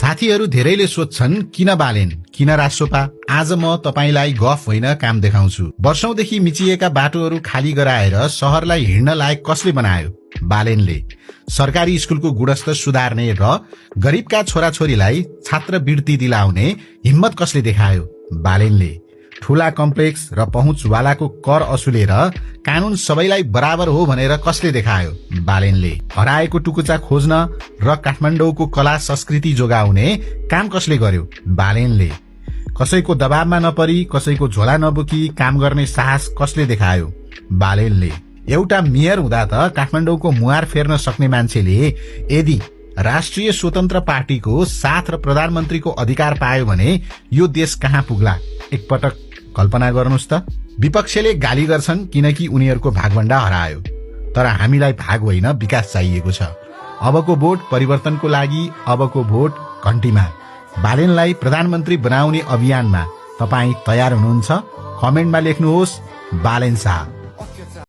साथीहरू धेरैले सोध्छन् किन बालेन, किन रासोपा? आज म तपाईलाई गफ होइन काम देखाउँछु। वर्षौंदेखि मिचिएका बाटोहरू खाली गराएर शहरलाई हिँड्न लायक कसले बनायो? बालेनले। सरकारी स्कुलको गुणस्तर सुधार्ने र गरिबका छोराछोरीलाई छात्रवृत्ति दिलाउने हिम्मत कसले देखायो? बालेनले। ठूला कम्प्लेक्स र पहुँचवालाको कर असुलेर कानून सबैलाई बराबर हो भनेर कसले देखायो? बालेनले। हराएको टुकुचा खोज्न र काठमाडौँको कला संस्कृति जोगाउने काम कसले गर्यो? बालेनले। कसैको दबावमा नपरी, कसैको झोला नबोकी काम गर्ने साहस कसले देखायो? बालेनले। एउटा मेयर हुँदा त काठमाडौँको मुहार फेर्न सक्ने मान्छेले यदि राष्ट्रिय स्वतन्त्र पार्टीको साथ र प्रधानमन्त्रीको अधिकार पायो भने यो देश कहाँ पुग्ला? एकपटक कल्पना गर्नुस् त। विपक्षले गाली गर्छन् किनकि उनीहरूको भागभण्डा हरायो, तर हामीलाई भाग होइन विकास चाहिएको छ। अबको भोट परिवर्तनको लागि, अबको भोट घण्टीमा। बालेनलाई प्रधानमन्त्री बनाउने अभियानमा तपाई तयार हुनुहुन्छ? कमेन्टमा लेख्नुहोस् बालेन शाह।